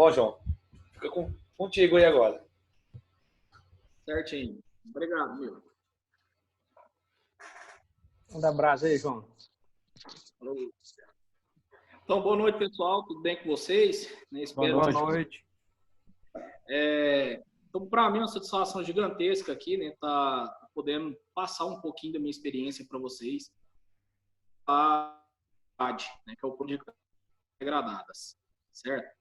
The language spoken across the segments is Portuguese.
Bom, João, fica contigo aí agora. Certinho. Obrigado, meu. Um abraço aí, João. Falou. Então, boa noite, pessoal. Tudo bem com vocês? Boa noite. Então, para mim, é uma satisfação gigantesca aqui, né? Tá podendo passar um pouquinho da minha experiência para vocês. Né, que é o projeto Degradadas, certo?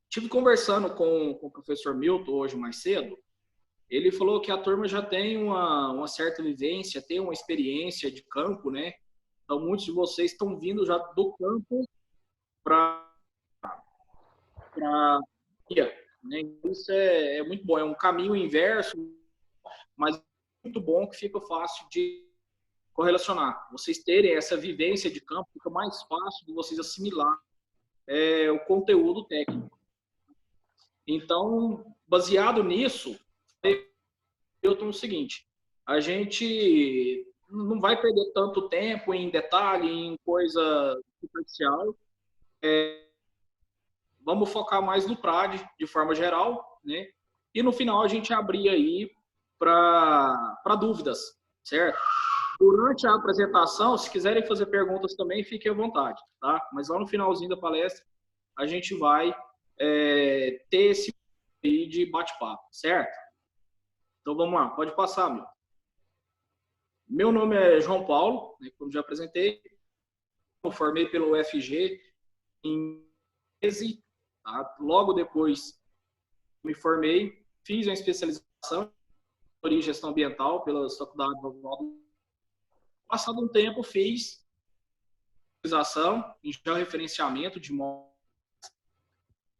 Tive conversando com o professor Milton hoje mais cedo. Ele falou que a turma já tem uma certa vivência, tem uma experiência de campo, né? Então, muitos de vocês estão vindo já do campo para né? Isso é muito bom, é um caminho inverso, mas muito bom que fica fácil de correlacionar. Vocês terem essa vivência de campo, fica mais fácil de vocês assimilar o conteúdo técnico. Então, baseado nisso, eu tenho o seguinte: a gente não vai perder tanto tempo em detalhe, em coisa superficial. Vamos focar mais no PRAD, de forma geral, né? E no final a gente abrir aí para dúvidas, certo? Durante a apresentação, se quiserem fazer perguntas também, fiquem à vontade, tá? Mas lá no finalzinho da palestra, a gente vai ter esse aí de bate-papo, certo? Então vamos lá, pode passar, meu. Meu nome é João Paulo, né, como já apresentei. Eu formei pelo UFG em 13. Tá? Logo depois me formei, fiz uma especialização em gestão ambiental pela Faculdade de Oswaldo. Passado um tempo, fiz especialização em georreferenciamento de imóveis.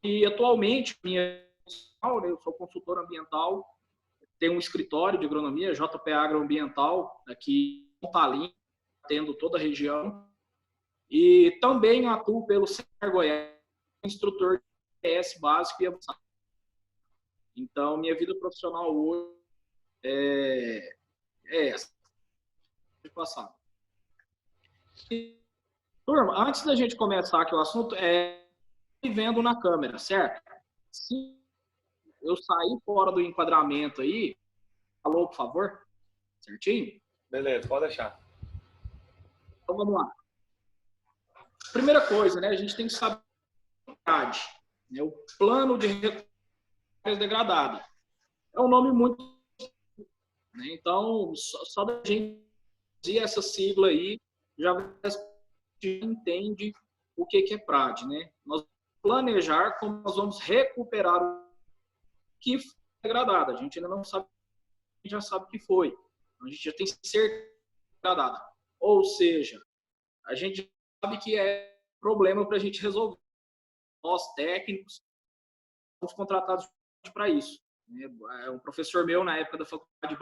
E atualmente, eu sou consultor ambiental, tenho um escritório de agronomia, JP Agroambiental, aqui em Pontalim, tendo toda a região. E também atuo pelo Senar Goiás, instrutor de PS básico e avançado. Então, minha vida profissional hoje é essa. Passar. Turma, antes da gente começar aqui o assunto, vendo na câmera, certo? Se eu sair fora do enquadramento aí, falou, por favor? Certinho? Beleza, pode deixar. Então, vamos lá. Primeira coisa, né? A gente tem que saber né, o plano de recuperação degradada. É um nome muito... Né? Então, só da gente dizer essa sigla aí, já entende o que é PRAD, né? Nós vamos planejar como nós vamos recuperar o que foi degradado. A gente ainda não sabe, a gente já sabe o que foi. A gente já tem certeza degradada. Ou seja, a gente sabe que é problema para a gente resolver. Nós, técnicos, somos contratados para isso. É um professor meu, na época da faculdade,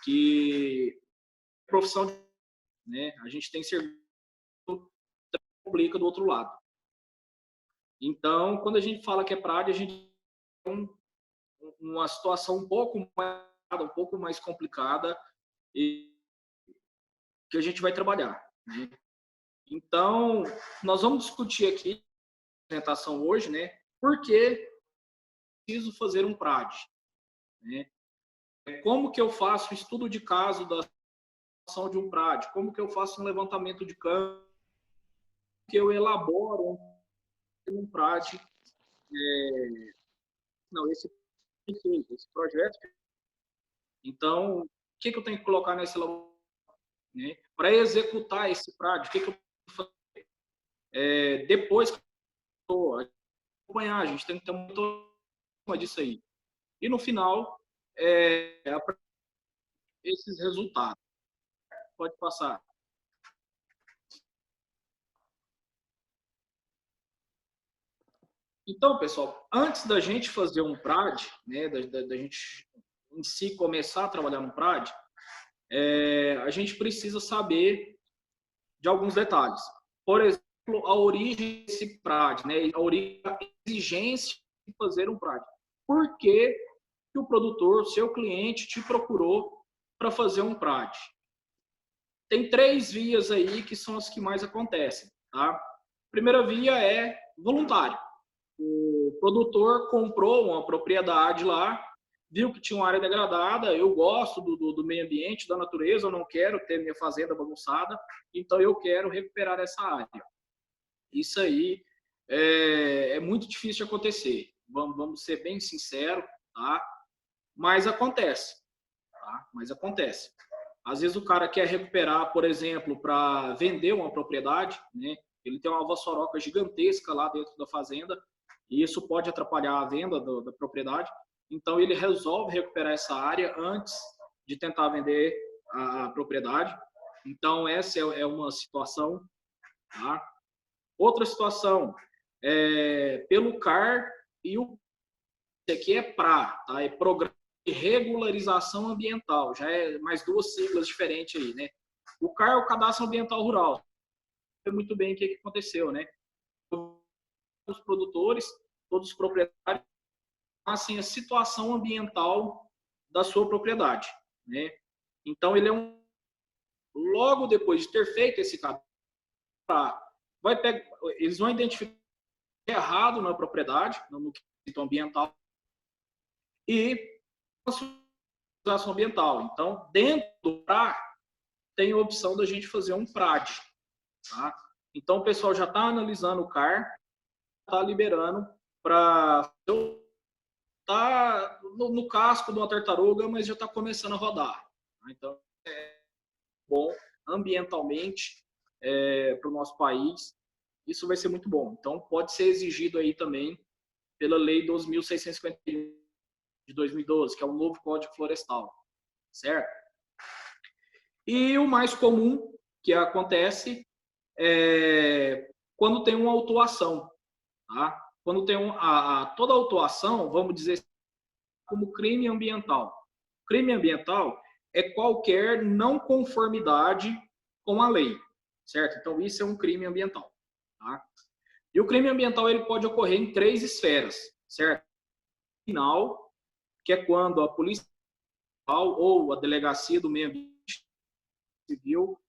que profissão, né? A gente tem serviço que complica do outro lado. Então, quando a gente fala que é PRAD, a gente tem uma situação um pouco mais complicada e que a gente vai trabalhar, né? Então, nós vamos discutir aqui na apresentação hoje, né? Por que preciso fazer um PRAD, né? Como que eu faço o estudo de caso da ação de um PRAD? Como que eu faço um levantamento de campo? Que eu elaboro um PRAD? Esse projeto. Então, o que eu tenho que colocar nesse laboratório? Né? Para executar esse PRAD, o que eu tenho que fazer? Depois que eu acompanhar, a gente tem que ter uma disso aí. E no final, esses resultados. Pode passar. Então, pessoal, antes da gente fazer um PRAD, né, da gente em si começar a trabalhar no PRAD, a gente precisa saber de alguns detalhes. Por exemplo, a origem desse PRAD, né, a origem da exigência de fazer um PRAD. Por que o produtor, seu cliente, te procurou para fazer um PRAD? Tem 3 vias aí que são as que mais acontecem, tá? Primeira via é voluntário. O produtor comprou uma propriedade lá, viu que tinha uma área degradada, eu gosto do meio ambiente, da natureza, eu não quero ter minha fazenda bagunçada, então eu quero recuperar essa área. Isso aí é muito difícil de acontecer, vamos ser bem sinceros, tá? Mas acontece, tá? Mas acontece. Às vezes o cara quer recuperar, por exemplo, para vender uma propriedade, né? Ele tem uma vassouroca gigantesca lá dentro da fazenda, e isso pode atrapalhar a venda da propriedade. Então, ele resolve recuperar essa área antes de tentar vender a propriedade. Então, essa é uma situação. Tá? Outra situação, pelo CAR e o esse aqui é PRA, tá? É Programa de Regularização Ambiental. Já é mais duas siglas diferentes aí, né? O CAR é o Cadastro Ambiental Rural. Muito bem o que aconteceu, né? Os produtores, todos os proprietários, assim, a situação ambiental da sua propriedade, né? Então, ele é logo depois de ter feito esse cadastro, eles vão identificar errado na propriedade, no quesito ambiental, e a situação ambiental. Então, dentro do PRA, tem a opção da gente fazer um PRAD, tá? Então, o pessoal já está analisando o CAR, está liberando para tá no casco de uma tartaruga, mas já está começando a rodar. Então, é bom ambientalmente para o nosso país. Isso vai ser muito bom. Então, pode ser exigido aí também pela Lei 2.651 de 2012, que é o novo Código Florestal, certo? E o mais comum que acontece é quando tem uma autuação, tá? Quando tem toda autuação, vamos dizer como crime ambiental. Crime ambiental é qualquer não conformidade com a lei, certo? Então, isso é um crime ambiental, tá? E o crime ambiental ele pode ocorrer em 3 esferas, certo? Criminal, que é quando a polícia ou a delegacia do meio ambiente civil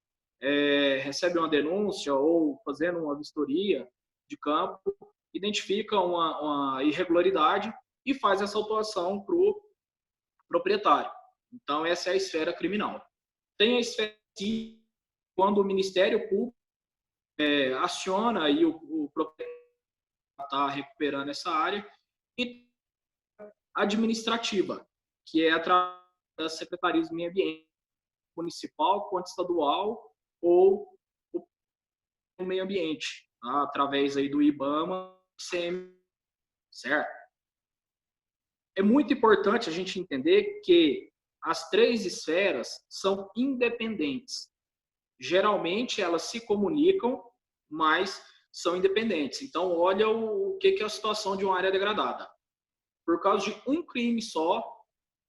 recebe uma denúncia ou fazendo uma vistoria de campo, identifica uma irregularidade e faz essa autuação para o proprietário. Então, essa é a esfera criminal. Tem a esfera civil, quando o Ministério Público aciona aí o proprietário está recuperando essa área, e administrativa, que é através das secretarias do meio ambiente, municipal, quanto estadual, ou o meio ambiente, tá? Através aí do IBAMA, CM, certo? É muito importante a gente entender que as 3 esferas são independentes. Geralmente, elas se comunicam, mas são independentes. Então, olha o que é a situação de uma área degradada. Por causa de um crime só,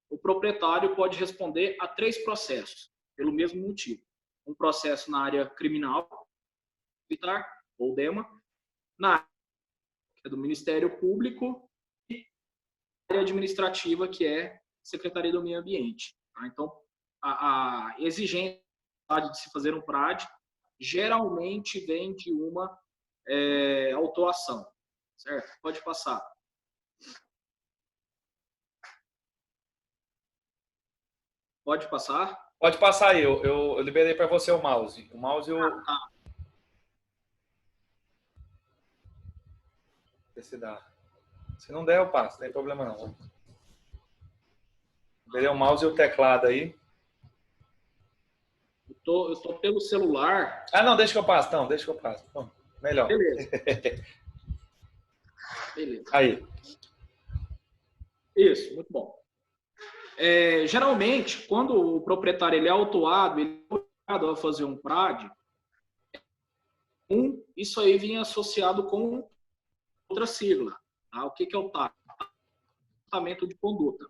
o proprietário pode responder a 3 processos, pelo mesmo motivo. Um processo na área criminal, militar, ou DEMA, na área do Ministério Público e na área administrativa, que é Secretaria do Meio Ambiente. Tá? Então, a exigência de se fazer um PRAD geralmente vem de uma autuação, certo? Pode passar. Pode passar? Pode passar aí, eu liberei para você o mouse. O mouse eu... Tá. Se dá. Se não der, eu passo, não tem problema não. Liberei o mouse e o teclado aí. Eu tô pelo celular. Ah, não, deixa que eu passo. Não, deixa que eu passo. Não, melhor. Beleza. Beleza. Aí. Isso, muito bom. Geralmente, quando o proprietário ele é autuado, ele é obrigado a fazer um PRAD, isso aí vem associado com outra sigla. Tá? O que é o TAC? Tratamento de conduta.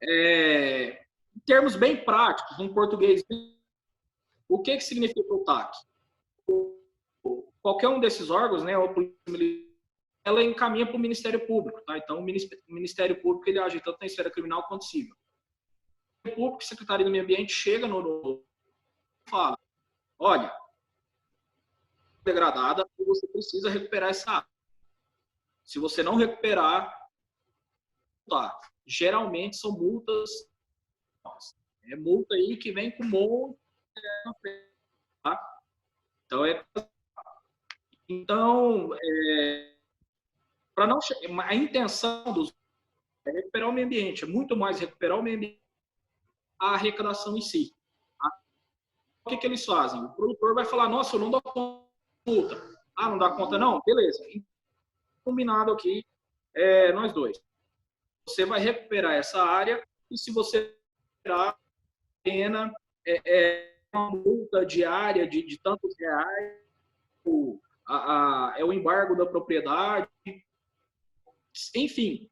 Em termos bem práticos, em português, o que significa o TAC? Qualquer um desses órgãos, né, ela encaminha para o Ministério Público. Tá? Então, o Ministério Público ele age tanto na esfera criminal quanto civil. O Ministério Público, Secretaria do Meio Ambiente, chega no fala, olha, degradada, você precisa recuperar essa área. Se você não recuperar, tá. Geralmente são multas, é multa aí que vem com monte, tá? Então, para não a intenção dos é recuperar o meio ambiente, é muito mais recuperar o meio ambiente a arrecadação em si. Tá? O que eles fazem? O produtor vai falar, nossa, eu não dou conta. Ah, não dá conta não? Beleza. Combinado aqui, nós dois. Você vai recuperar essa área e se você recuperar a pena, uma multa diária de tantos reais, é o embargo da propriedade, enfim,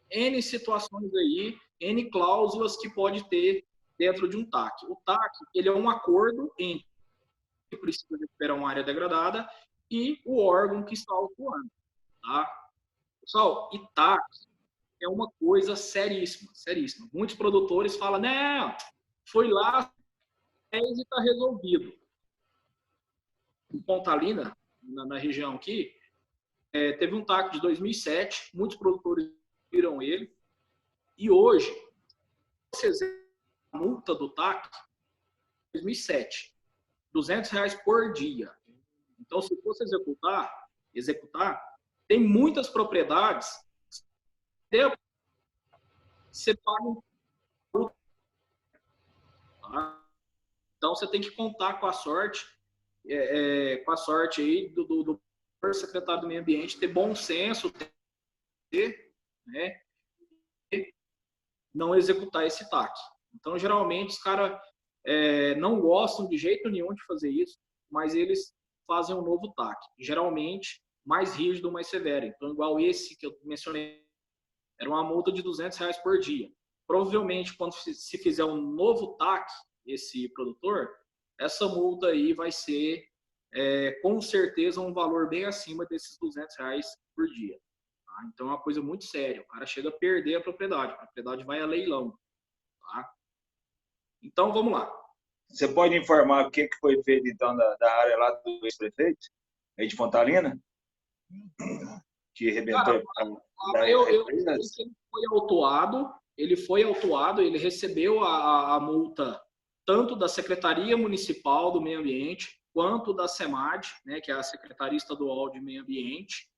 N situações aí, N cláusulas que pode ter dentro de um TAC. O TAC, ele é um acordo entre que precisa recuperar uma área degradada e o órgão que está atuando, tá? Pessoal, e TAC é uma coisa seríssima, seríssima. Muitos produtores falam, não, foi lá e está resolvido. Em Pontalina, na região aqui, teve um TAC de 2007, muitos produtores viram ele, e hoje, vocês a multa do TAC, 2007, R$200 por dia. Então, se fosse executar, tem muitas propriedades, você paga um multa, tá? Então, você tem que contar com a sorte, aí do secretário do Meio Ambiente, ter bom senso, né, e não executar esse TAC. Então, geralmente, os caras não gostam de jeito nenhum de fazer isso, mas eles fazem um novo TAC. Geralmente, mais rígido, mais severo. Então, igual esse que eu mencionei, era uma multa de R$200 por dia. Provavelmente, quando se fizer um novo TAC, esse produtor, essa multa aí vai ser, com certeza, um valor bem acima desses R$200 por dia. Tá? Então, é uma coisa muito séria. O cara chega a perder a propriedade vai a leilão. Tá? Então, vamos lá. Você pode informar o que foi feito, então, da área lá do ex-prefeito, aí de Pontalina? Que arrebentou. Ele foi autuado, ele recebeu a multa tanto da Secretaria Municipal do Meio Ambiente, quanto da SEMAD, né, que é a Secretaria Estadual de Meio Ambiente,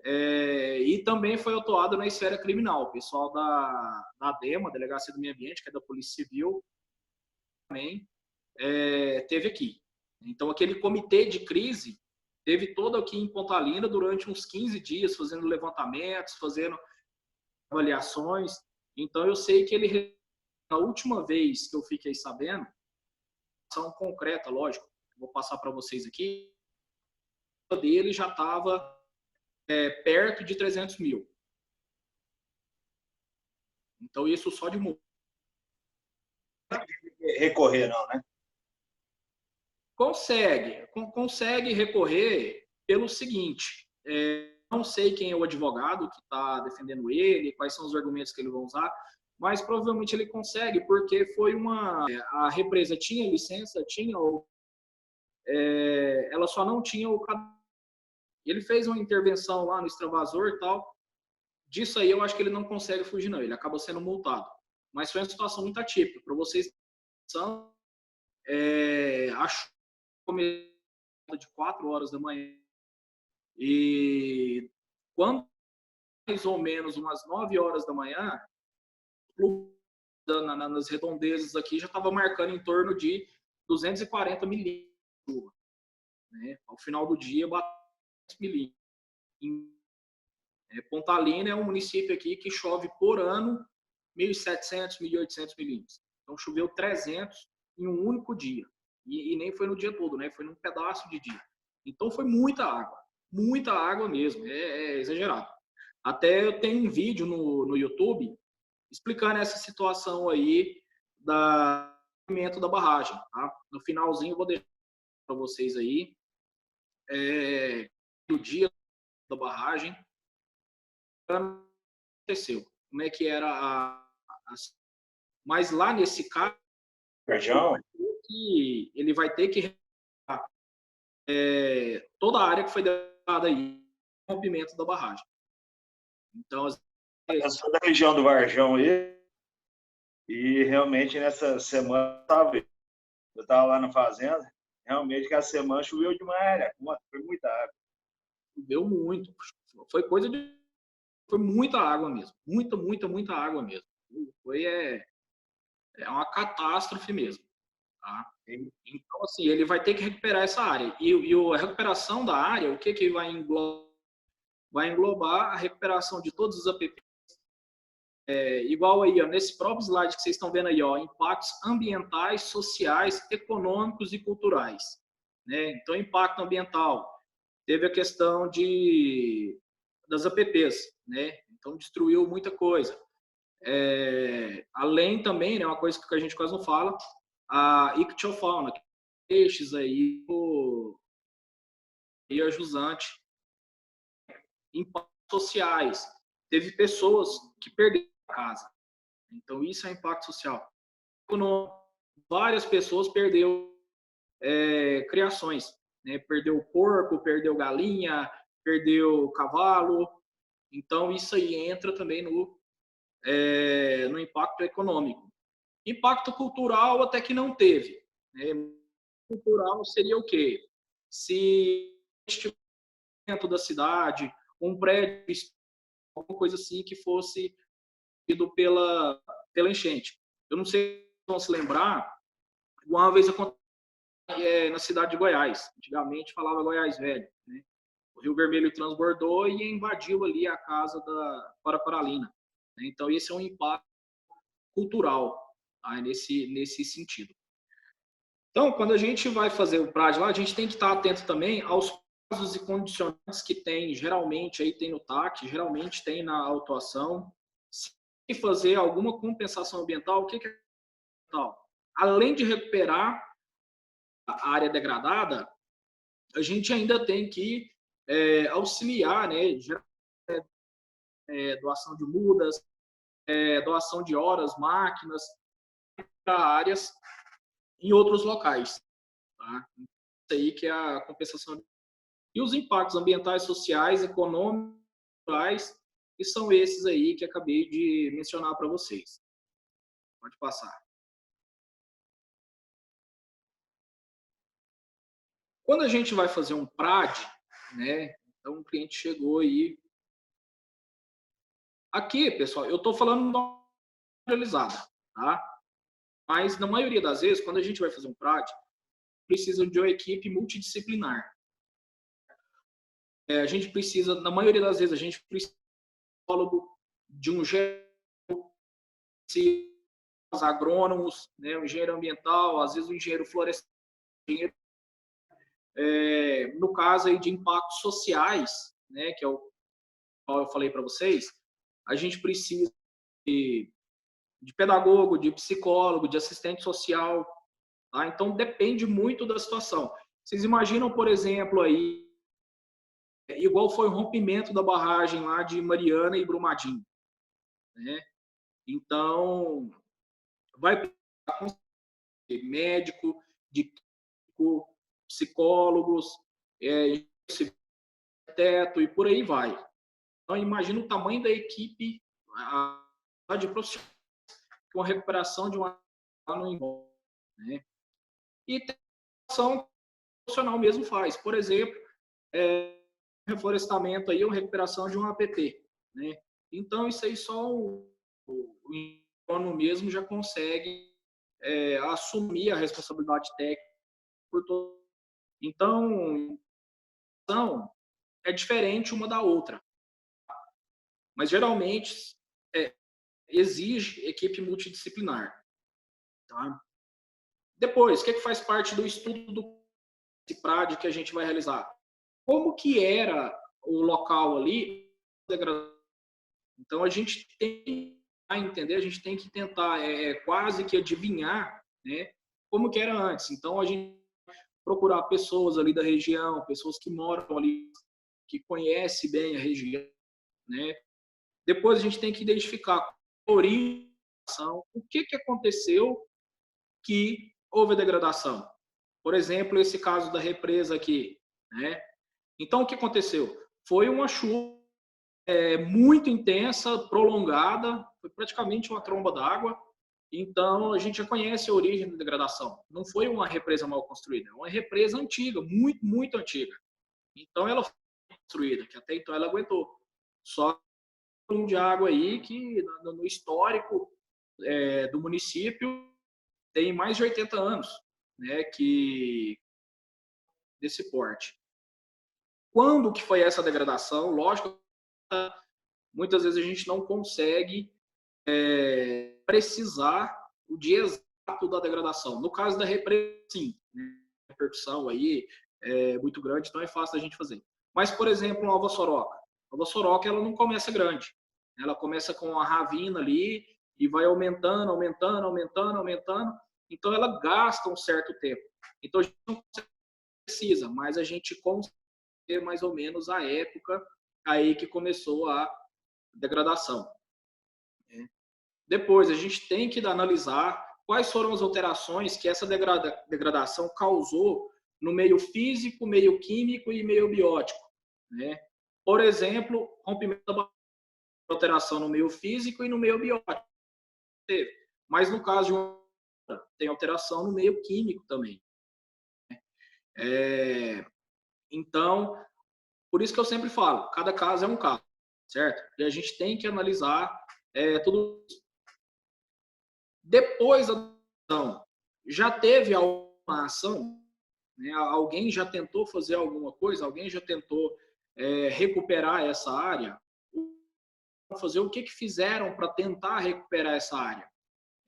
e também foi autuado na esfera criminal. O pessoal da DEMA, Delegacia do Meio Ambiente, que é da Polícia Civil, também teve aqui. Então, aquele comitê de crise teve todo aqui em Pontalina durante uns 15 dias, fazendo levantamentos, fazendo avaliações. Então, eu sei que ele, na última vez que eu fiquei sabendo, ação concreta, lógico, vou passar para vocês aqui, dele já estava perto de 300 mil. Então, isso só de multa. Recorrer, não, né? Consegue recorrer pelo seguinte, não sei quem é o advogado que está defendendo ele, quais são os argumentos que ele vai usar, mas provavelmente ele consegue, porque foi a represa tinha licença, ela só não tinha o cadastro. Ele fez uma intervenção lá no extravasor e tal, disso aí eu acho que ele não consegue fugir não, ele acaba sendo multado. Mas foi uma situação muito atípica, para vocês acho que de 4 horas da manhã e quando mais ou menos umas 9 horas da manhã, nas redondezas aqui já estava marcando em torno de 240 milímetros, né? Ao final do dia, bateu milímetros. Pontalina é um município aqui que chove por ano 1.700, 1.800 milímetros. Então choveu 300 em um único dia. E nem foi no dia todo, né? Foi num pedaço de dia. Então foi muita água mesmo, é exagerado. Até eu tenho um vídeo no YouTube explicando essa situação aí da barragem, tá? No finalzinho eu vou deixar para vocês aí do dia da barragem, aconteceu, como é que era mas lá nesse caso Feijão. ele vai ter que toda a área que foi dada aí, rompimento da barragem. Então, eu sou da região do Varjão aí, e realmente nessa semana eu estava lá na fazenda, realmente que a semana choveu demais, né? Foi muita água. Choveu muito, foi muita água mesmo, muita água mesmo. Foi uma catástrofe mesmo. Tá? Então, assim, ele vai ter que recuperar essa área. E a recuperação da área, o que vai englobar? Vai englobar a recuperação de todos os APPs. Igual aí, ó, nesse próprio slide que vocês estão vendo aí, ó, impactos ambientais, sociais, econômicos e culturais. Né? Então, impacto ambiental. Teve a questão das APPs, né? Então, destruiu muita coisa. Além também, né, uma coisa que a gente quase não fala, a ictiofauna, peixes aí, e a jusante. Impactos sociais. Teve pessoas que perderam a casa. Então, isso é impacto social. Várias pessoas perderam criações. Né? Perdeu porco, perdeu galinha, perdeu cavalo. Então, isso aí entra também no impacto econômico. Impacto cultural até que não teve. Né? Cultural seria o quê? Se dentro da cidade, um prédio, alguma coisa assim que fosse ido pela enchente. Eu não sei se vão se lembrar, uma vez aconteceu na cidade de Goiás. Antigamente falava Goiás Velho. Né? O Rio Vermelho transbordou e invadiu ali a casa da Paraparalina. Né? Então, esse é um impacto cultural, tá? nesse sentido. Então, quando a gente vai fazer o PRAD lá, a gente tem que estar atento também aos prazos e condicionantes que tem, geralmente aí tem no TAC, geralmente tem na autuação. Se fazer alguma compensação ambiental, o que é ambiental? Além de recuperar a área degradada, a gente ainda tem que auxiliar, né, doação de mudas, doação de horas, máquinas, para áreas em outros locais. Tá? Isso aí que é a compensação. E os impactos ambientais, sociais, econômicos, que são esses aí que acabei de mencionar para vocês. Pode passar. Quando a gente vai fazer um PRAD, né? Então o cliente chegou aí. Aqui, pessoal, eu estou falando generalizada, tá? Mas na maioria das vezes, quando a gente vai fazer um PRAD, precisa de uma equipe multidisciplinar. A gente precisa, na maioria das vezes, a gente precisa de um engenheiro, agrônomos, né, um engenheiro ambiental, às vezes um engenheiro florestal, no caso aí de impactos sociais, né, que é o qual eu falei para vocês, a gente precisa de pedagogo, de psicólogo, de assistente social, tá? Então depende muito da situação. Vocês imaginam, por exemplo, aí igual foi o rompimento da barragem lá de Mariana e Brumadinho, né? Então vai precisar de médico, de psicólogos, teto e por aí vai. Então imagina o tamanho da equipe de profissionais que uma recuperação de uma não envolve, né? E tem ação profissional mesmo faz, por exemplo, reflorestamento aí, ou recuperação de um APT, né? Então isso aí só o dono mesmo já consegue assumir a responsabilidade técnica por todo. Então é diferente uma da outra, mas geralmente exige equipe multidisciplinar, tá? Depois, o que faz parte do estudo do PRAD que a gente vai realizar? Como que era o local ali? Então a gente tem que entender, a gente tem que tentar quase que adivinhar, né, como que era antes. Então a gente procurar pessoas ali da região, pessoas que moram ali, que conhecem bem a região, né? Depois a gente tem que identificar a origem, o que aconteceu que houve a degradação. Por exemplo, esse caso da represa aqui, né? Então, o que aconteceu? Foi uma chuva muito intensa, prolongada, foi praticamente uma tromba d'água. Então, a gente já conhece a origem da degradação. Não foi uma represa mal construída, é uma represa antiga, muito, muito antiga. Então, ela foi construída, que até então ela aguentou. Só um de água aí que, no histórico do município, tem mais de 80 anos, né, desse porte. Quando que foi essa degradação? Lógico, muitas vezes a gente não consegue precisar o dia exato da degradação. No caso da represa, sim, a repercussão aí é muito grande, então é fácil da gente fazer. Mas, por exemplo, uma Alva-Soroca. A Alva-Soroca, ela não começa grande. Ela começa com uma ravina ali e vai aumentando, aumentando, aumentando, aumentando. Então, ela gasta um certo tempo. Então, a gente não precisa, mas a gente consegue ter mais ou menos a época aí que começou a degradação. Depois, a gente tem que analisar quais foram as alterações que essa degradação causou no meio físico, meio químico e meio biótico, né? Por exemplo, rompimento da alteração no meio físico e no meio biótico. Mas no caso de uma, tem alteração no meio químico também. Então, por isso que eu sempre falo, cada caso é um caso, certo? E a gente tem que analisar tudo isso. Depois da ação, já teve alguma ação? Né? Alguém já tentou fazer alguma coisa? Alguém já tentou recuperar essa área? Fazer o que fizeram para tentar recuperar essa área?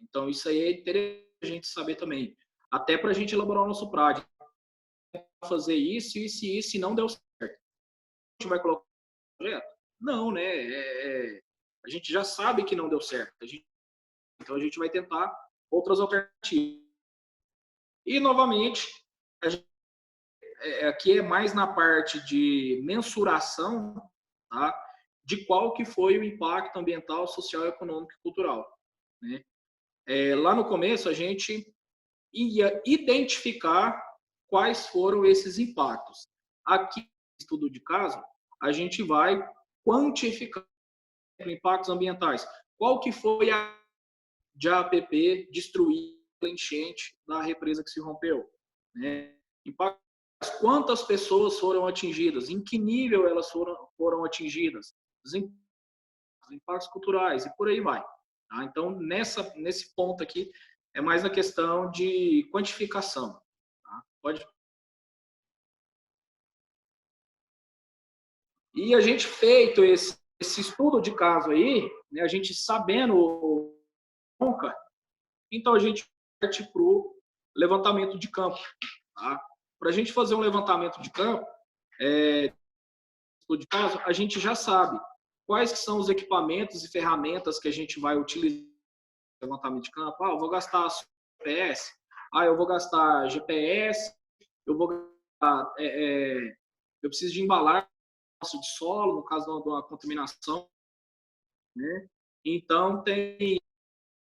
Então, isso aí é interessante a gente saber também. Até para a gente elaborar o nosso PRAD. Fazer isso, isso e isso, e não deu certo. A gente vai colocar no projeto? Não, né? A gente já sabe que não deu certo. Então, a gente vai tentar outras alternativas. E, novamente, aqui é mais na parte de mensuração, tá? De qual que foi o impacto ambiental, social, econômico e cultural, né? Lá no começo, a gente ia identificar quais foram esses impactos. Aqui, no estudo de caso, a gente vai quantificar impactos ambientais. Qual que foi a de APP destruir a enchente da represa que se rompeu, né? Impactos, quantas pessoas foram atingidas, em que nível elas foram atingidas, os impactos culturais e por aí vai. Tá? Então, nesse ponto aqui, é mais a questão de quantificação. Tá? Pode. E a gente feito esse estudo de caso aí, né, a gente sabendo nunca, então a gente parte para o levantamento de campo. Tá? Para a gente fazer um levantamento de campo, estudo de caso, a gente já sabe quais que são os equipamentos e ferramentas que a gente vai utilizar no levantamento de campo. Eu vou gastar GPS, eu vou gastar GPS, eu vou gastar, eu preciso de embalar de solo, no caso de uma contaminação, né? Então, tem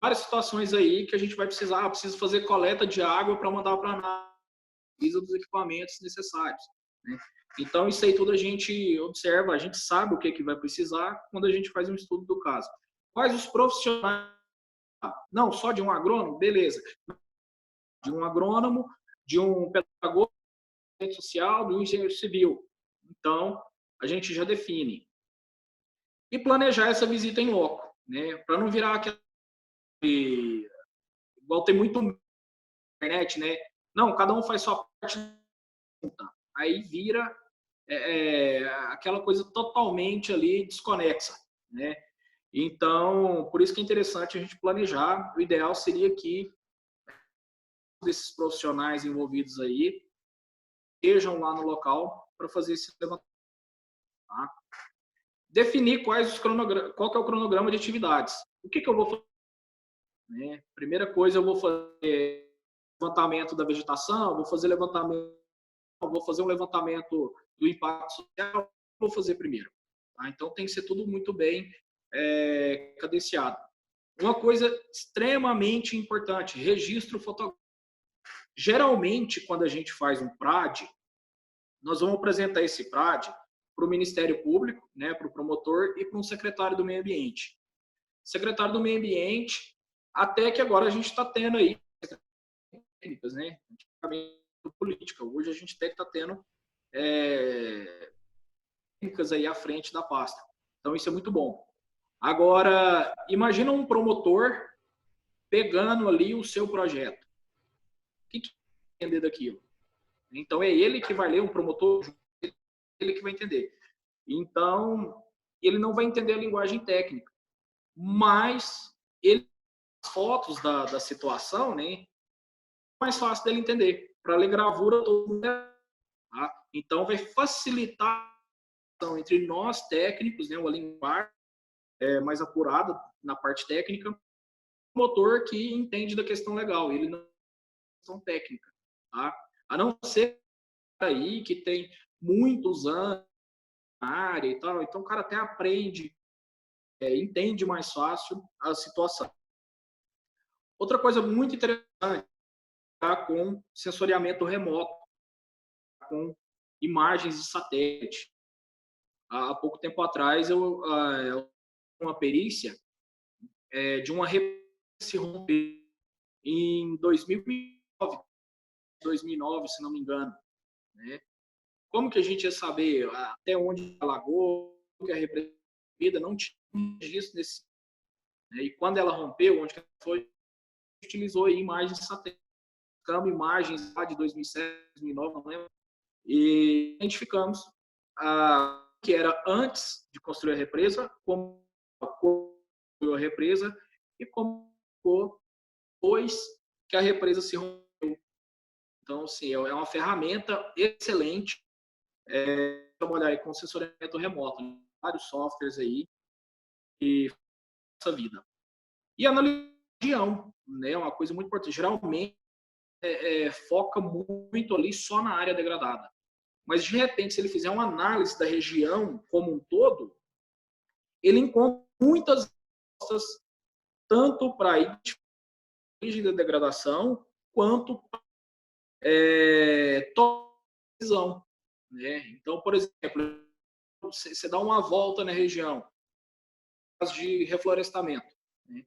várias situações aí que a gente vai precisar, preciso fazer coleta de água para mandar para a análise dos equipamentos necessários, né? Então, isso aí tudo a gente observa, a gente sabe o que vai precisar quando a gente faz um estudo do caso. Quais os profissionais? Não, só de um agrônomo? Beleza. De um agrônomo, de um pedagogo social, de um engenheiro civil. Então, a gente já define. E planejar essa visita em loco, né? Para não virar aquela... Igual tem muito na internet, né? Não, cada um faz sua parte. Aí vira aquela coisa totalmente ali desconexa, né? Então, por isso que é interessante a gente planejar. O ideal seria que desses profissionais envolvidos aí estejam lá no local para fazer esse levantamento. Tá? Definir qual que é o cronograma de atividades. O que eu vou fazer? Né? Primeira coisa, eu vou fazer levantamento da vegetação, vou fazer um levantamento do impacto social, vou fazer primeiro. Tá? Então, tem que ser tudo muito bem cadenciado. Uma coisa extremamente importante, registro fotográfico. Geralmente, quando a gente faz um PRAD, nós vamos apresentar esse PRAD para o Ministério Público, né, para o promotor e para um secretário do Meio Ambiente. Secretário do Meio Ambiente, até que agora a gente está tendo aí técnicas, né, política. Hoje a gente tem que estar tendo técnicas aí à frente da pasta. Então isso é muito bom. Agora, imagina um promotor pegando ali o seu projeto. O que vai entender daquilo? Então é ele que vai ler, um promotor, ele que vai entender. Então, ele não vai entender a linguagem técnica, mas ele, as fotos da situação, né, é mais fácil dele entender. Para ler gravura, todo mundo tá? Então, vai facilitar a relação entre nós técnicos, né, uma linguagem mais apurada na parte técnica, o promotor que entende da questão legal, ele não é questão técnica. Tá? A não ser aí que tem muitos anos na área e tal, então o cara até aprende, entende mais fácil a situação. Outra coisa muito interessante, tá, com sensoriamento remoto, com imagens de satélite. Há pouco tempo atrás, uma perícia de uma represa se rompeu em 2009, se não me engano. Né? Como que a gente ia saber até onde alagou, que a represa não tinha registro nesse, né? E quando ela rompeu, onde ela foi, utilizou aí imagens de satélite, imagens lá de 2007, 2009, não lembro, e identificamos que era antes de construir a represa, como construiu a represa e como ficou depois que a represa se rompeu. Então, sim, é uma ferramenta excelente trabalhar aí com sensoriamento remoto, né? Vários softwares aí e essa vida. E analisar a região, né? Uma coisa muito importante. Geralmente foca muito ali só na área degradada. Mas, de repente, se ele fizer uma análise da região como um todo, ele encontra muitas respostas, tanto para a origem da degradação, quanto para decisão. Né? Então, por exemplo, você dá uma volta na região de reflorestamento. Né?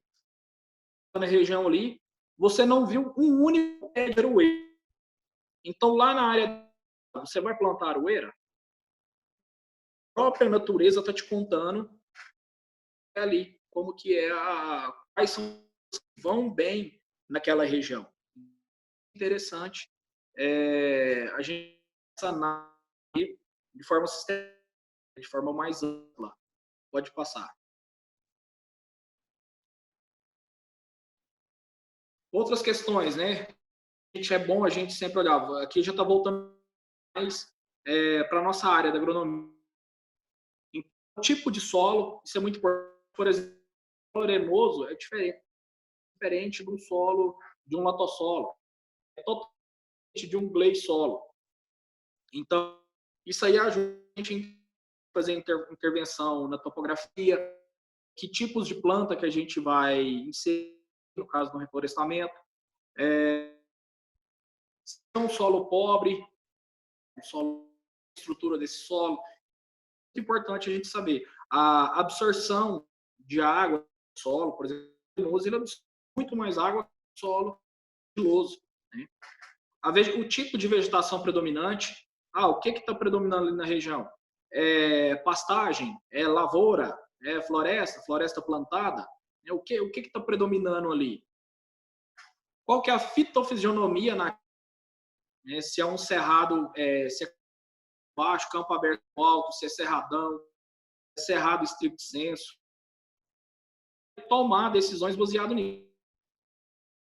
Na região ali, você não viu um único pé de aroeira. Então, lá na área, você vai plantar aroeira, a própria natureza está te contando ali como que quais são os que vão bem naquela região. Interessante a gente sanar de forma sistemática, de forma mais ampla. Pode passar. Outras questões, né? É bom a gente sempre olhar. Aqui já está voltando mais para a nossa área da agronomia. Então, o tipo de solo, isso é muito importante. Por exemplo, o solo arenoso é diferente do solo de um latossolo. É totalmente de um gleissolo. Então, isso aí ajuda a gente a fazer intervenção na topografia, que tipos de planta que a gente vai inserir, no caso do reflorestamento. Se é um solo pobre, a estrutura desse solo. É importante a gente saber. A absorção de água do solo, por exemplo, ele absorve muito mais água que o solo argiloso. Né? O tipo de vegetação predominante, o que está predominando ali na região? Pastagem, lavoura, floresta plantada. O que está predominando ali? Qual que é a fitofisionomia se é um cerrado, se é baixo, campo aberto alto, se é cerradão, se é cerrado estricto senso. Tomar decisões baseado nisso.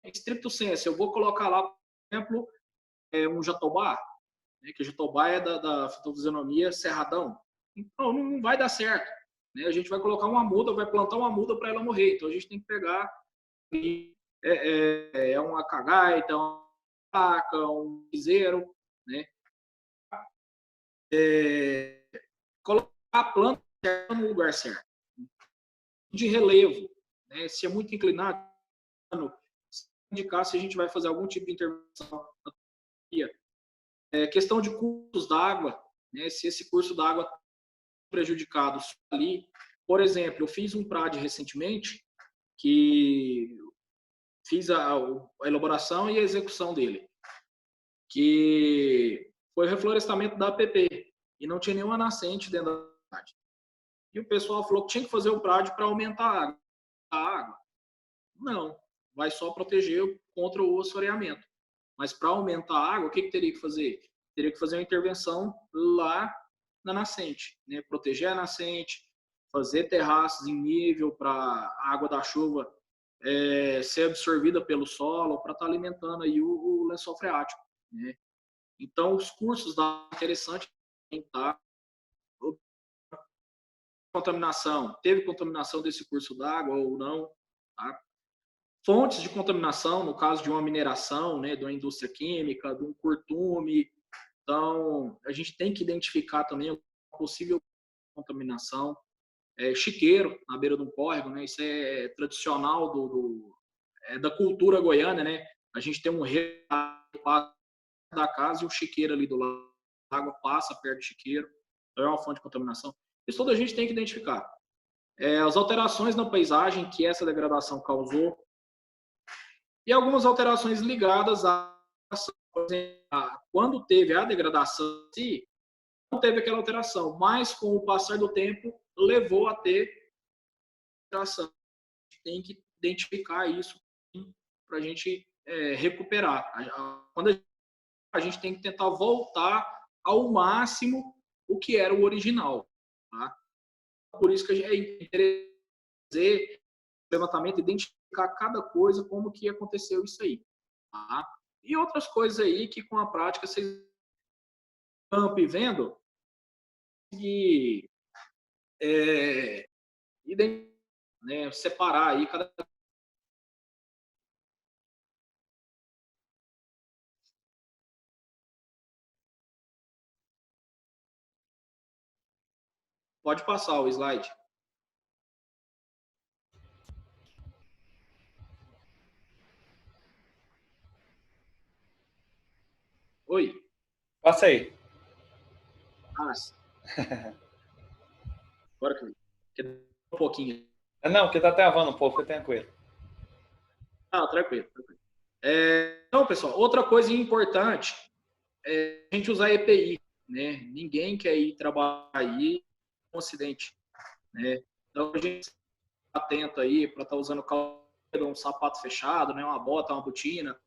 Em estricto senso, eu vou colocar lá, por exemplo, um jatobá, né, que o jatobá é da fitofisionomia cerradão. Então, não vai dar certo. Né? A gente vai colocar uma muda, vai plantar uma muda para ela morrer. Então, a gente tem que pegar uma cagaita, uma vaca, um piseiro, né? Colocar a planta no lugar certo. De relevo, né? Se é muito inclinado, indicar se a gente vai fazer algum tipo de intervenção. Questão de cursos d'água, né, se esse curso d'água está prejudicado ali. Por exemplo, eu fiz um PRAD recentemente, que fiz a elaboração e a execução dele, que foi o reflorestamento da APP, e não tinha nenhuma nascente dentro da cidade. E o pessoal falou que tinha que fazer o PRAD para aumentar a água. Não, vai só proteger contra o assoreamento. Mas para aumentar a água, o que teria que fazer? Teria que fazer uma intervenção lá na nascente, né? Proteger a nascente, fazer terraços em nível para a água da chuva ser absorvida pelo solo, para estar alimentando aí o lençol freático, né? Então, os cursos da interessante tá? Contaminação, teve contaminação desse curso d'água ou não, tá? Fontes de contaminação, no caso de uma mineração, né, de uma indústria química, de um curtume. Então, a gente tem que identificar também a possível contaminação. Chiqueiro, na beira de um córrego, né, isso é tradicional da cultura goiana, né? A gente tem um rio da casa e um chiqueiro ali do lado, a água passa perto do chiqueiro, então é uma fonte de contaminação. Isso tudo a gente tem que identificar. As alterações na paisagem que essa degradação causou, e algumas alterações ligadas por exemplo, quando teve a degradação, não teve aquela alteração, mas com o passar do tempo levou a ter alteração. A gente tem que identificar isso para a gente recuperar. Quando a gente tem que tentar voltar ao máximo o que era o original. Tá? Por isso que é interessante fazer levantamento, identificar cada coisa, como que aconteceu isso aí. Tá? E outras coisas aí que com a prática vocês estão vendo e né, separar aí cada. Pode passar o slide. Oi. Passa aí. Agora que um pouquinho. Não, porque tá travando um pouco, fica tranquilo. Tranquilo. Então, pessoal, outra coisa importante é a gente usar EPI, né? Ninguém quer ir trabalhar aí com acidente, né? Então, a gente está atento aí para estar usando um sapato fechado, né? Uma bota, uma botina,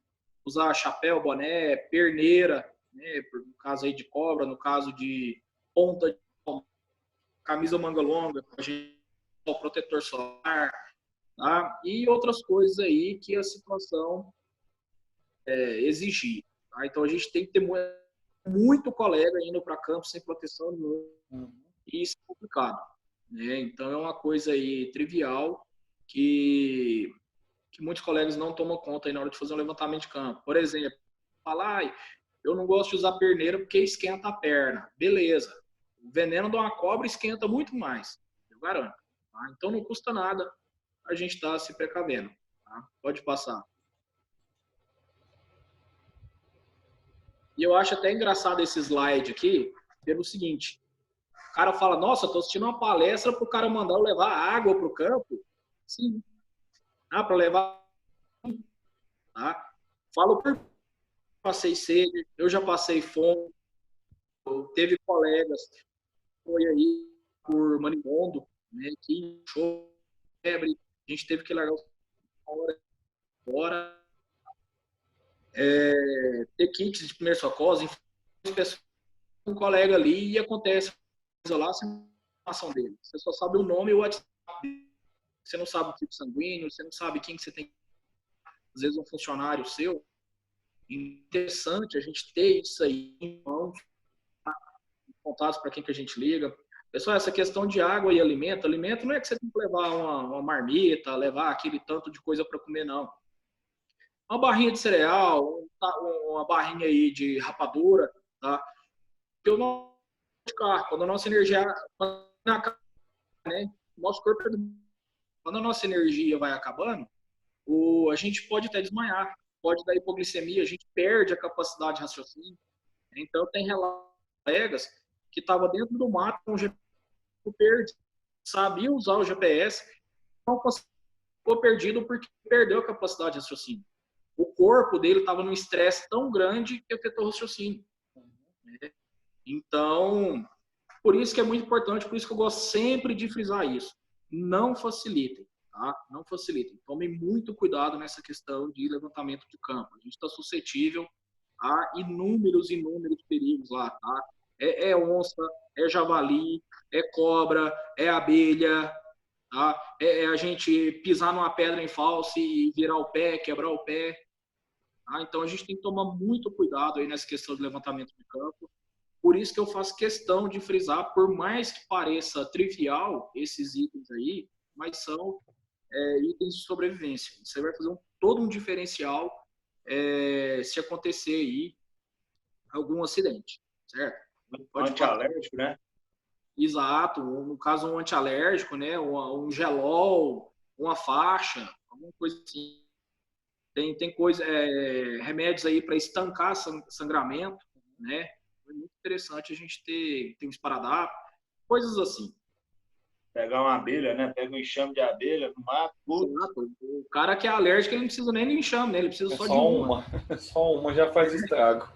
usar chapéu, boné, perneira, né? No caso aí de cobra, no caso de ponta de camisa manga longa, o protetor solar, tá? E outras coisas aí que a situação exigir. Tá? Então a gente tem que ter muito colega indo para campo sem proteção nenhuma, e isso é complicado, né? Então é uma coisa aí trivial que muitos colegas não tomam conta aí na hora de fazer um levantamento de campo. Por exemplo, falar, eu não gosto de usar perneira porque esquenta a perna. Beleza. O veneno de uma cobra esquenta muito mais, eu garanto. Tá? Então não custa nada a gente estar se precavendo. Tá? Pode passar. E eu acho até engraçado esse slide aqui, pelo seguinte: o cara fala, nossa, estou assistindo uma palestra para o cara mandar eu levar água para o campo. Sim. Para levar. Tá? Falo por passei sede, eu já passei fome, teve colegas foi aí por Manibondo, né, que show, febre, a gente teve que largar hora fora, ter kits de primeiros socorros, um colega ali e acontece lá sem informação dele. Você só sabe o nome e o WhatsApp. Você não sabe o tipo sanguíneo, você não sabe quem que você tem. Às vezes um funcionário seu. Interessante a gente ter isso aí em mãos, contatos para quem que a gente liga. Pessoal, essa questão de água e alimento não é que você tem que levar uma marmita, levar aquele tanto de coisa para comer, não. Uma barrinha de cereal, uma barrinha aí de rapadura, tá? Porque o quando a nossa energia, né? Nosso corpo, quando a nossa energia vai acabando, a gente pode até desmaiar, pode dar hipoglicemia, a gente perde a capacidade de raciocínio. Então, tem colegas que estava dentro do mato com o GPS perdido. Sabia usar o GPS, não ficou perdido porque perdeu a capacidade de raciocínio. O corpo dele estava num estresse tão grande que afetou o raciocínio. Então, por isso que é muito importante, por isso que eu gosto sempre de frisar isso. Não facilitem, tá? Não facilitem. Tomem muito cuidado nessa questão de levantamento de campo. A gente está suscetível a inúmeros perigos lá, tá? É onça, é javali, é cobra, é abelha, tá? É a gente pisar numa pedra em falso e virar o pé, quebrar o pé. Tá? Então, a gente tem que tomar muito cuidado aí nessa questão de levantamento de campo. Por isso que eu faço questão de frisar, por mais que pareça trivial esses itens aí, mas são itens de sobrevivência. Você vai fazer todo um diferencial se acontecer aí algum acidente, certo? Antialérgico, né? Exato, no caso um antialérgico, né? Um gelol, uma faixa, alguma coisa assim. Tem coisa, remédios aí para estancar sangramento, né? É muito interessante a gente ter um esparadrapo, coisas assim. Pegar uma abelha, né? Pega um enxame de abelha no mato. Exato. O cara que é alérgico, ele não precisa nem de enxame, né? Ele precisa só de uma. Só uma já faz estrago.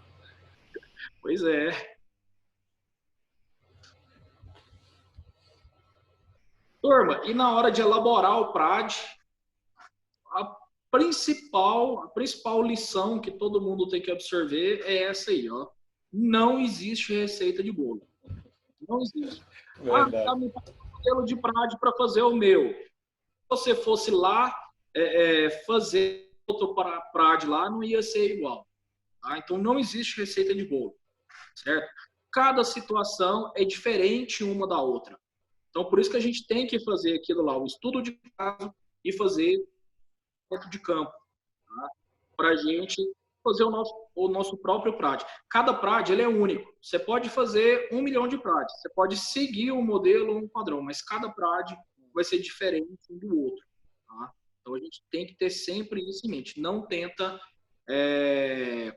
Pois é. Turma, e na hora de elaborar o PRAD, a principal lição que todo mundo tem que absorver é essa aí, ó. Não existe receita de bolo. Não existe. Verdade. Me passa um modelo de PRAD para fazer o meu. Se você fosse lá fazer outro PRAD lá, não ia ser igual. Tá? Então, não existe receita de bolo. Certo? Cada situação é diferente uma da outra. Então, por isso que a gente tem que fazer aquilo lá, o estudo de caso e fazer dentro de campo, tá? Para a gente fazer o nosso próprio PRAD. Cada PRAD ele é único. Você pode fazer 1 milhão de PRADs, você pode seguir um modelo, um padrão, mas cada PRAD vai ser diferente um do outro. Tá? Então, a gente tem que ter sempre isso em mente. Não tenta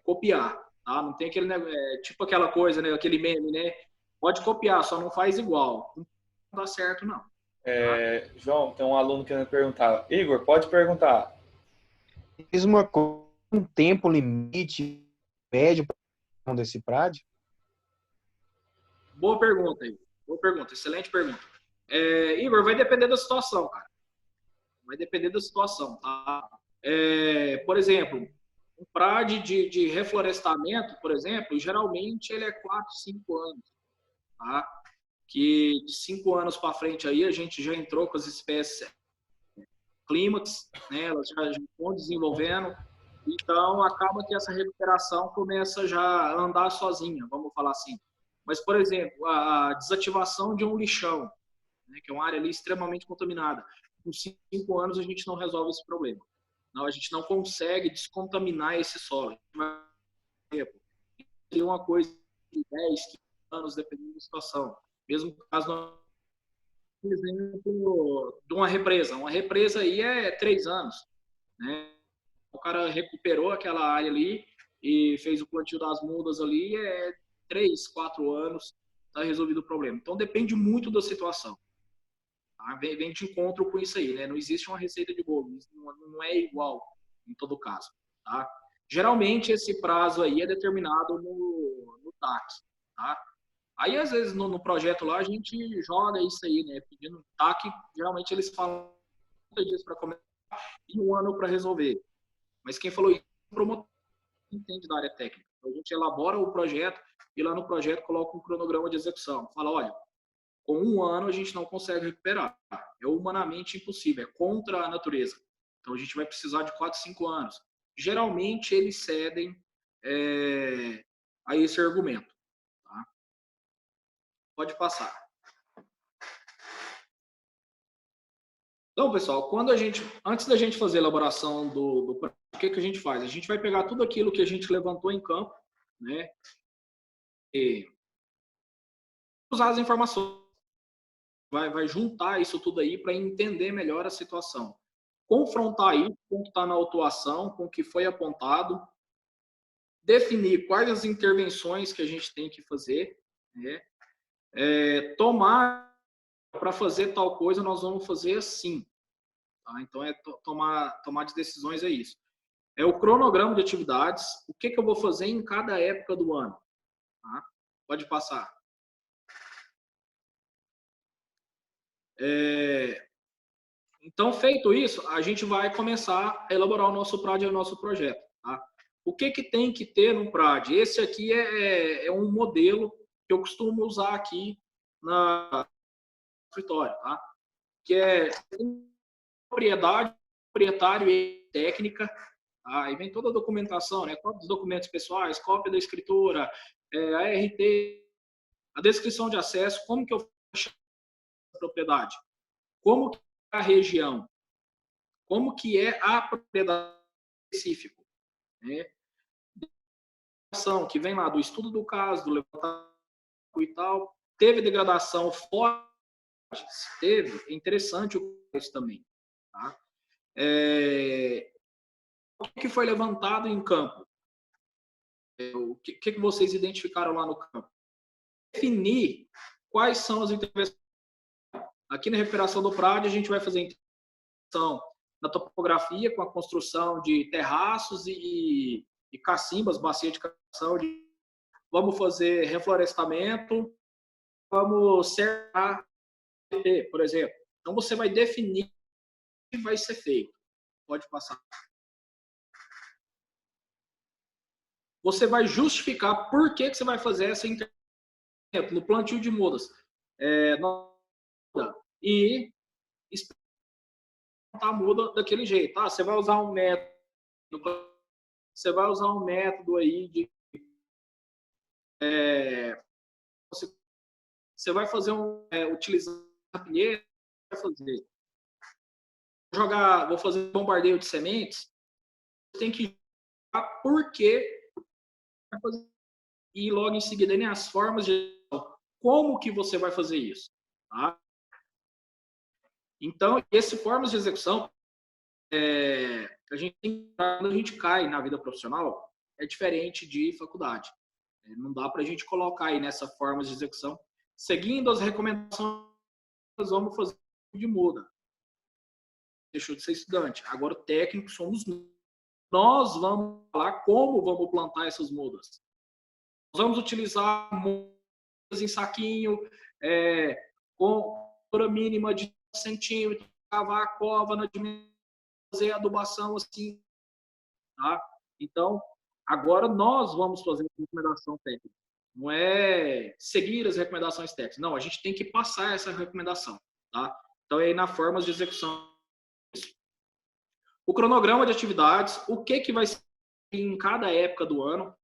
copiar. Tá? Não tem aquele tipo aquela coisa, né? Aquele meme, né? Pode copiar, só não faz igual. Não dá certo, não. João, tem um aluno querendo perguntar. Igor, pode perguntar. Diz uma coisa, um tempo limite médio para desse PRAD? Boa pergunta, Igor. Boa pergunta, excelente pergunta. Igor, vai depender da situação, cara. Vai depender da situação, tá? Por exemplo, um PRAD de reflorestamento, por exemplo, geralmente ele é 4, 5 anos, tá? Que de 5 anos para frente aí a gente já entrou com as espécies clímax, né? Elas já estão desenvolvendo, então acaba que essa recuperação começa já a andar sozinha, vamos falar assim. Mas, por exemplo, a desativação de um lixão, né? Que é uma área ali extremamente contaminada, com 5 anos a gente não resolve esse problema. Não, a gente não consegue descontaminar esse solo. Seria uma coisa de 10, 15 anos, dependendo da situação. Mesmo no caso, por exemplo, de uma represa. Uma represa aí é 3 anos. Né? O cara recuperou aquela área ali e fez o plantio das mudas ali, 3, 4 anos, está resolvido o problema. Então, depende muito da situação. Tá? Vem de encontro com isso aí, né? Não existe uma receita de bolo, não é igual em todo caso, tá? Geralmente esse prazo aí é determinado no TAC, tá? Aí às vezes no projeto lá a gente joga isso aí, né? Pedindo TAC, geralmente eles falam 30 dias para começar e 1 ano para resolver. Mas quem falou isso é o promotor que entende da área técnica. Então, a gente elabora o projeto e lá no projeto coloca um cronograma de execução. Fala, olha, com 1 ano a gente não consegue recuperar. É humanamente impossível, é contra a natureza. Então a gente vai precisar de 4, 5 anos. Geralmente eles cedem a esse argumento. Tá? Pode passar. Então, pessoal, antes da gente fazer a elaboração do o que a gente faz? A gente vai pegar tudo aquilo que a gente levantou em campo, né? E usar as informações. Vai juntar isso tudo aí para entender melhor a situação. Confrontar isso com o que está na autuação, com o que foi apontado, definir quais as intervenções que a gente tem que fazer, né? tomar para fazer tal coisa, nós vamos fazer assim. Tá? Então, tomar de decisões é isso. É o cronograma de atividades, o que eu vou fazer em cada época do ano. Tá? Pode passar. Então, feito isso, a gente vai começar a elaborar o nosso PRAD e o nosso projeto. Tá? O que tem que ter no PRAD? Esse aqui é um modelo que eu costumo usar aqui no escritório, tá? Que é propriedade, proprietário e técnica. Tá? Aí vem toda a documentação, né? Cópia dos documentos pessoais, cópia da escritura, a RT, a descrição de acesso, como que eu fecho a propriedade, como que é a região, como que é a propriedade específica, né? Que vem lá do estudo do caso, do levantamento e tal, teve degradação fora, teve, é interessante isso também, tá? O que foi levantado em campo? O que vocês identificaram lá no campo? Definir quais são as intervenções. Aqui na recuperação do PRAD, a gente vai fazer intervenção na topografia, com a construção de terraços e cacimbas, bacia de cação. Vamos fazer reflorestamento, vamos cercar, por exemplo. Então, você vai definir o que vai ser feito. Pode passar. Você vai justificar por que você vai fazer essa intervenção no plantio de mudas. E a muda daquele jeito. Tá? Você vai usar um método. Você vai usar um método aí de. Você vai fazer utilizar a rapinheira, vai fazer. Vou fazer bombardeio de sementes. Você tem que jogar por que vai fazer. E logo em seguida, nem as formas de como que você vai fazer isso. Tá? Então, esse formas de execução, a gente cai na vida profissional, é diferente de faculdade. Não dá para a gente colocar aí nessa forma de execução. Seguindo as recomendações, nós vamos fazer de muda. Deixou de ser estudante. Agora, o técnico somos nós. Nós vamos falar como vamos plantar essas mudas. Nós vamos utilizar mudas em saquinho, com altura mínima de centímetros, cavar a cova na dimensão, fazer adubação assim. Tá? Então, agora nós vamos fazer a recomendação técnica. Não é seguir as recomendações técnicas. Não, a gente tem que passar essa recomendação. Tá? Então, é aí na forma de execução. O cronograma de atividades, o que vai ser em cada época do ano,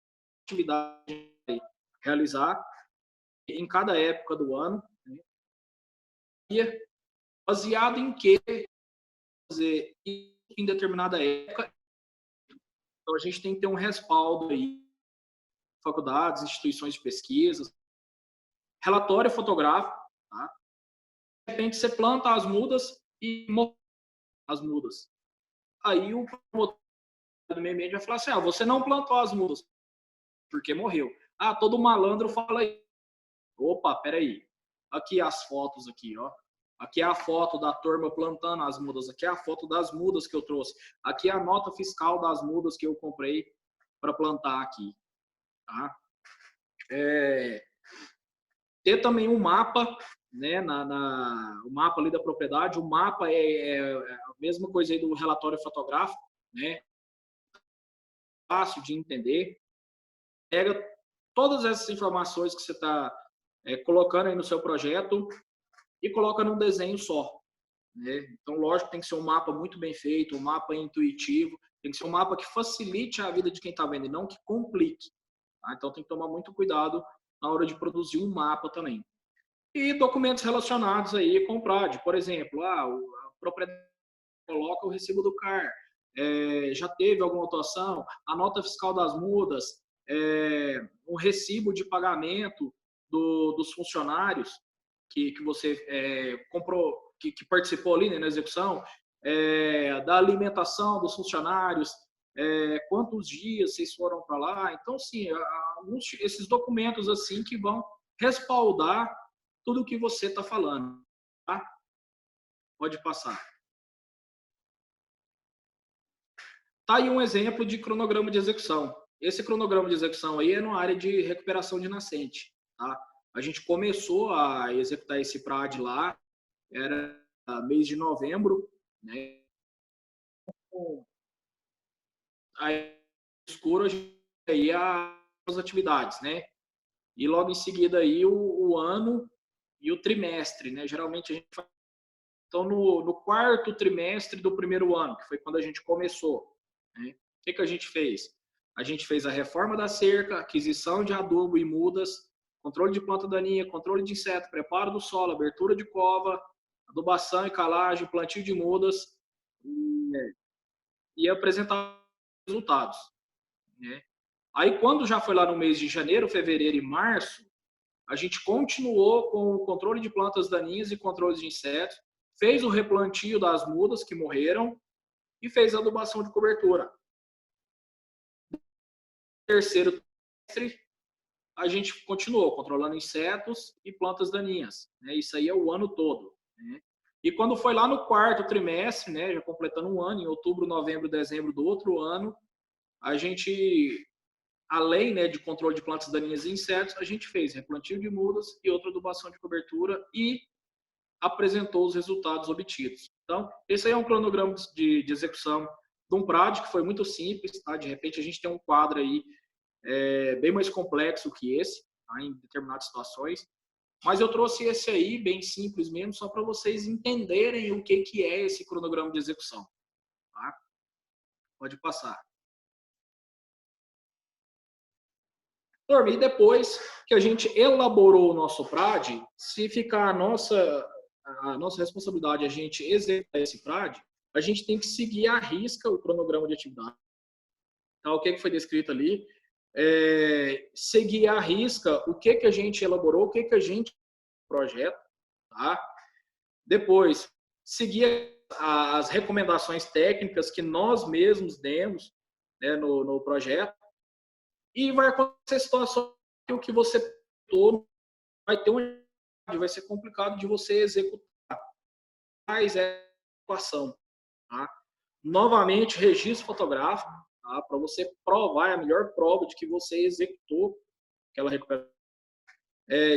atividade realizar em cada época do ano, né? E baseado em que fazer em determinada época. Então, a gente tem que ter um respaldo aí, faculdades, instituições de pesquisa, relatório fotográfico, tá? De repente, você planta as mudas e morre as mudas. Aí o promotor do meio ambiente vai falar assim, você não plantou as mudas, porque morreu. Todo malandro fala aí. Opa, peraí. Aqui as fotos aqui, ó. Aqui é a foto da turma plantando as mudas. Aqui é a foto das mudas que eu trouxe. Aqui é a nota fiscal das mudas que eu comprei para plantar aqui. Tá? Ter também um mapa, né, o mapa ali da propriedade. O mapa é a mesma coisa aí do relatório fotográfico, né? Fácil de entender. Pega todas essas informações que você está colocando aí no seu projeto e coloca num desenho só. Né? Então, lógico, tem que ser um mapa muito bem feito, um mapa intuitivo, tem que ser um mapa que facilite a vida de quem está vendo e não que complique. Tá? Então, tem que tomar muito cuidado na hora de produzir um mapa também. E documentos relacionados aí com o PRAD. Por exemplo, a propriedade coloca o recibo do CAR, já teve alguma atuação, a nota fiscal das mudas, um recibo de pagamento dos funcionários que você comprou, que participou ali, né, na execução, da alimentação dos funcionários, quantos dias vocês foram para lá. Então, sim, esses documentos assim que vão respaldar tudo o que você está falando. Tá? Pode passar. Tá aí um exemplo de cronograma de execução. Esse cronograma de execução aí é na área de recuperação de nascente. Tá? A gente começou a executar esse PRAD lá, era mês de novembro, né? Aí, escuro, a gente ia as atividades, né? E logo em seguida aí o ano e o trimestre, né? Geralmente a gente faz. Então, no quarto trimestre do primeiro ano, que foi quando a gente começou, né? O que a gente fez? A gente fez a reforma da cerca, aquisição de adubo e mudas, controle de planta daninha, controle de inseto, preparo do solo, abertura de cova, adubação e calagem, plantio de mudas e apresentar resultados, né? Aí, quando já foi lá no mês de janeiro, fevereiro e março, a gente continuou com o controle de plantas daninhas e controle de insetos, fez o replantio das mudas que morreram e fez a adubação de cobertura. Terceiro trimestre, a gente continuou controlando insetos e plantas daninhas, né? Isso aí é o ano todo, né? E quando foi lá no quarto trimestre, né, já completando um ano, em outubro, novembro, dezembro do outro ano, a gente, além, né, de controle de plantas daninhas e insetos, a gente fez replantio de mudas e outra adubação de cobertura e apresentou os resultados obtidos. Então, esse aí é um cronograma de execução de um PRAD que foi muito simples, tá? De repente a gente tem um quadro aí bem mais complexo que esse, tá? Em determinadas situações, mas eu trouxe esse aí bem simples mesmo, só para vocês entenderem o que é esse cronograma de execução. Tá? Pode passar. E depois que a gente elaborou o nosso PRAD, se ficar a nossa responsabilidade a gente executar esse PRAD, a gente tem que seguir à risca o cronograma de atividade. Então, o que foi descrito ali? Seguir à risca o que a gente elaborou, o que a gente projeto, tá? Depois, seguir as recomendações técnicas que nós mesmos demos, né, no projeto, e vai acontecer situação que o que você tentou vai ser complicado de você executar. Mas é equação, tá? Novamente, registro fotográfico, tá? Para você provar a melhor prova de que você executou aquela recuperação.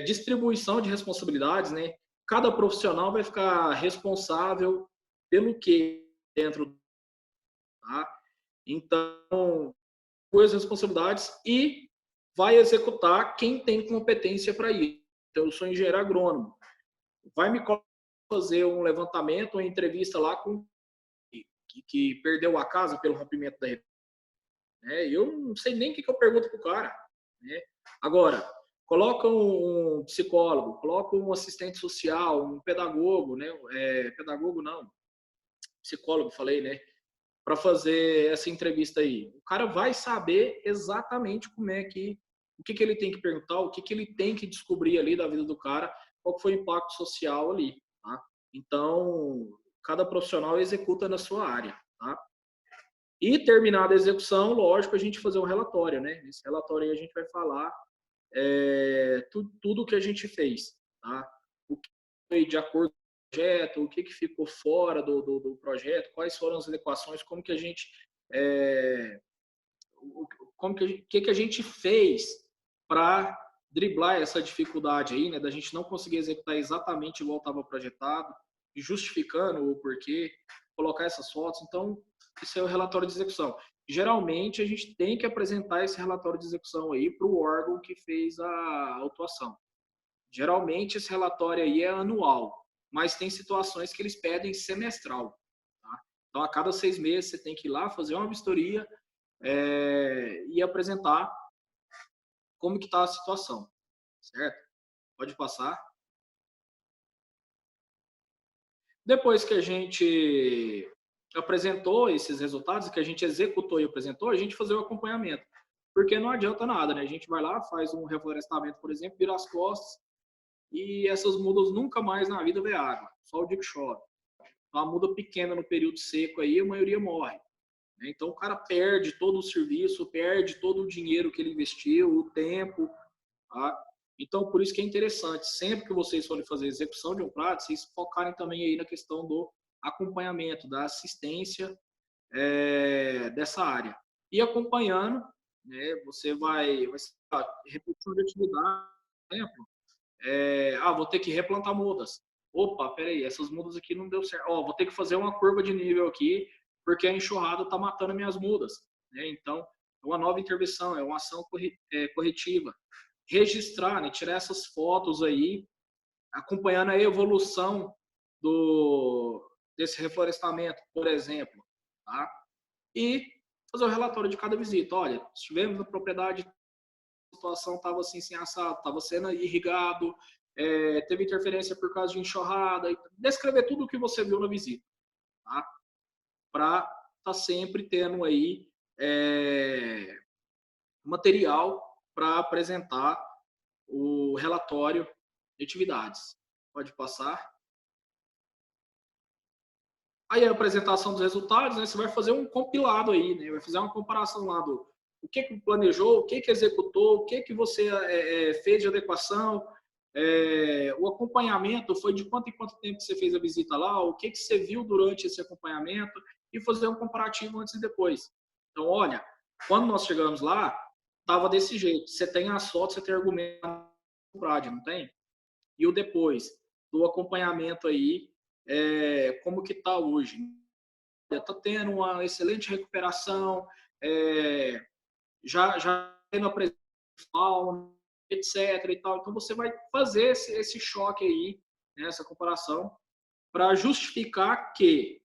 Distribuição de responsabilidades, né? Cada profissional vai ficar responsável pelo que dentro, tá? Então, as responsabilidades e vai executar quem tem competência para isso. Então, eu sou engenheiro agrônomo. Vai me fazer um levantamento, uma entrevista lá com que perdeu a casa pelo rompimento da rede. Eu não sei nem o que eu pergunto para o cara. Né? Agora, coloca um psicólogo, coloca um assistente social, um pedagogo, né? Pedagogo não, psicólogo, falei, né? Para fazer essa entrevista aí. O cara vai saber exatamente como é que, o que ele tem que perguntar, o que ele tem que descobrir ali da vida do cara, qual foi o impacto social ali, tá? Então, cada profissional executa na sua área, tá? E terminada a execução, lógico, a gente fazer um relatório, né? Nesse relatório aí a gente vai falar tudo o que a gente fez, tá? O que foi de acordo com o projeto, o que ficou fora do projeto, quais foram as adequações, como que a gente que a gente fez para driblar essa dificuldade aí, né, da gente não conseguir executar exatamente igual estava projetado, justificando o porquê, colocar essas fotos. Então, esse é o relatório de execução. Geralmente, a gente tem que apresentar esse relatório de execução aí para o órgão que fez a autuação. Geralmente, esse relatório aí é anual, mas tem situações que eles pedem semestral. Tá? Então, a cada 6 meses, você tem que ir lá fazer uma vistoria e apresentar como que está a situação, certo? Pode passar. Depois que a gente apresentou esses resultados, que a gente executou e apresentou, a gente fazer o acompanhamento. Porque não adianta nada, né? A gente vai lá, faz um reflorestamento, por exemplo, vira as costas e essas mudas nunca mais na vida vê água, só o dia que chove. Então, a muda pequena no período seco aí, a maioria morre. Então, o cara perde todo o serviço, perde todo o dinheiro que ele investiu, o tempo. Tá? Então, por isso que é interessante, sempre que vocês forem fazer a execução de um PRAD, vocês focarem também aí na questão do acompanhamento, da assistência dessa área. E acompanhando, né, você vai repetição de atividade, por exemplo, vou ter que replantar mudas. Opa, peraí, essas mudas aqui não deu certo. Ó, vou ter que fazer uma curva de nível aqui, porque a enxurrada está matando minhas mudas. Né? Então, é uma nova intervenção, é uma ação corretiva. Registrar, né, tirar essas fotos aí, acompanhando a evolução desse reflorestamento, por exemplo. Tá? E fazer o relatório de cada visita. Olha, estivemos na propriedade, a situação estava assim, sem assado, estava sendo irrigado, teve interferência por causa de enxurrada, e descrever tudo o que você viu na visita, tá? Para estar sempre tendo aí material para apresentar o relatório de atividades. Pode passar. Aí a apresentação dos resultados, né, você vai fazer um compilado aí, né, vai fazer uma comparação lá do o que planejou, o que executou, o que você fez de adequação, o acompanhamento foi de quanto em quanto tempo você fez a visita lá, o que você viu durante esse acompanhamento e fazer um comparativo antes e depois. Então, olha, quando nós chegamos lá, estava desse jeito. Você tem as fotos, você tem argumento no PRAD, não tem? E o depois do acompanhamento aí, como que está hoje? Está tendo uma excelente recuperação, já tendo a presença de fauna, etc. E tal. Então, você vai fazer esse choque aí, né, essa comparação, para justificar que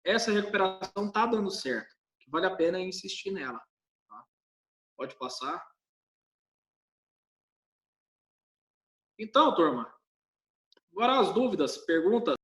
essa recuperação está dando certo, que vale a pena insistir nela. Tá? Pode passar. Então, turma, agora as dúvidas, perguntas.